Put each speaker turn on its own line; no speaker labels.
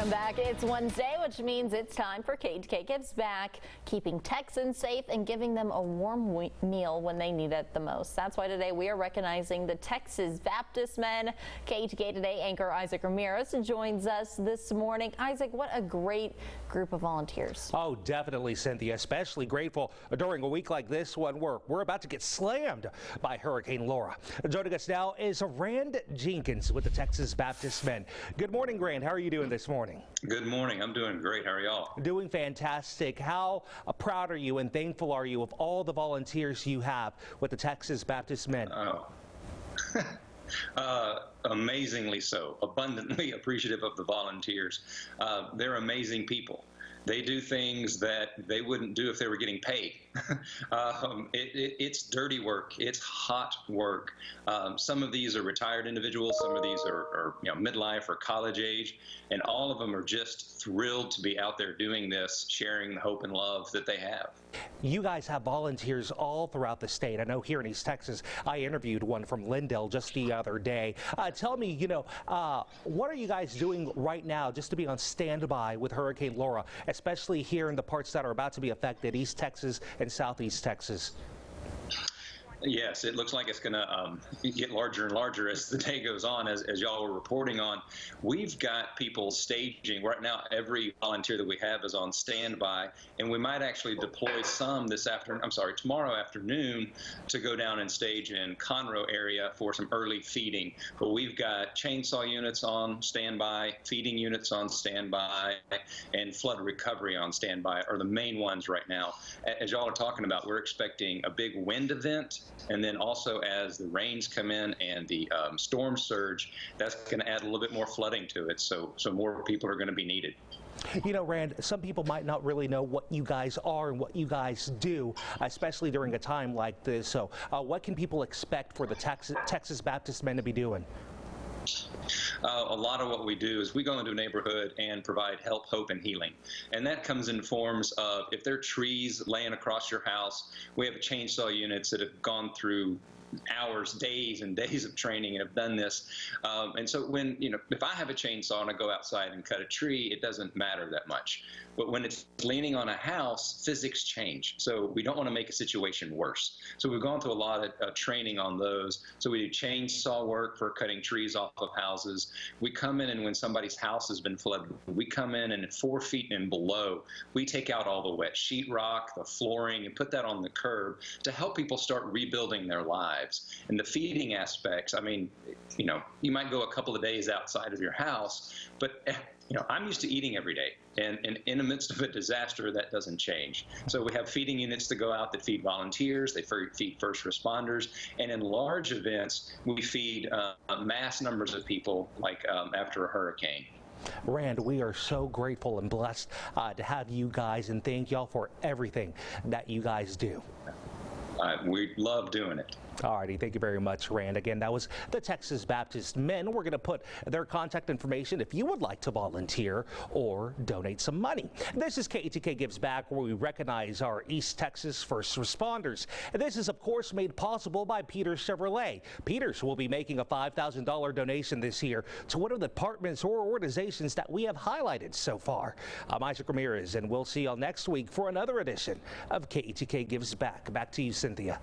Welcome back. It's Wednesday, which means it's time for KETK Gives Back, keeping Texans safe and giving them a warm meal when they need it the most. That's why today we are recognizing the Texas Baptist men. KETK Today anchor Isaac Ramirez joins us this morning. Isaac, what a great group of volunteers.
Oh, definitely, Cynthia. Especially grateful during a week like this one where we're about to get slammed by Hurricane Laura. Joining us now is Rand Jenkins with the Texas Baptist men. Good morning, Rand. How are you doing this morning?
Good morning. I'm doing great. How are y'all?
Doing fantastic. How proud are you and thankful are you of all the volunteers you have with the Texas Baptist men?
Amazingly so. Abundantly appreciative of the volunteers. They're amazing people. They do things that they wouldn't do if they were getting paid. It's dirty work. It's hot work. Some of these are retired individuals. Some of these are midlife or college age. And all of them are just thrilled to be out there doing this, sharing the hope and love that they have.
You guys have volunteers all throughout the state. I know here in East Texas, I interviewed one from Lindale just the other day. Tell me, what are you guys doing right now just to be on standby with Hurricane Laura, especially here in the parts that are about to be affected, East Texas and Southeast Texas?
Yes, it looks like it's going to get larger and larger as the day goes on, as y'all were reporting on. We've got people staging. Right now, every volunteer that we have is on standby, and we might actually deploy some tomorrow afternoon to go down and stage in Conroe area for some early feeding. But we've got chainsaw units on standby, feeding units on standby, and flood recovery on standby are the main ones right now. As y'all are talking about, we're expecting a big wind event. And then also as the rains come in and the storm surge, that's going to add a little bit more flooding to it. So more people are going to be needed.
You know, Rand, some people might not really know what you guys are and what you guys do, especially during a time like this. So what can people expect for the Texas Baptist men to be doing?
A lot of what we do is we go into a neighborhood and provide help, hope, and healing. And that comes in forms of if there are trees laying across your house, we have chainsaw units that have gone through hours, days and days of training and have done this. And so when, if I have a chainsaw and I go outside and cut a tree, it doesn't matter that much. But when it's leaning on a house, physics change. So we don't want to make a situation worse. So we've gone through a lot of training on those. So we do chainsaw work for cutting trees off of houses. We come in and when somebody's house has been flooded, we come in and at 4 feet and below, we take out all the wet sheetrock, the flooring, and put that on the curb to help people start rebuilding their lives. And the feeding aspects, I mean, you might go a couple of days outside of your house, but I'm used to eating every day, and in the midst of a disaster, that doesn't change. So we have feeding units that go out that feed volunteers, they feed first responders, and in large events, we feed mass numbers of people, like after a hurricane.
Rand, we are so grateful and blessed to have you guys, and thank y'all for everything that you guys do.
We love doing it.
All righty. Thank you very much, Rand. Again, that was the Texas Baptist men. We're going to put their contact information if you would like to volunteer or donate some money. This is KETK Gives Back, where we recognize our East Texas first responders. And this is, of course, made possible by Peters Chevrolet. Peters will be making a $5,000 donation this year to one of the departments or organizations that we have highlighted so far. I'm Isaac Ramirez, and we'll see y'all next week for another edition of KETK Gives Back. Back to you, Cynthia.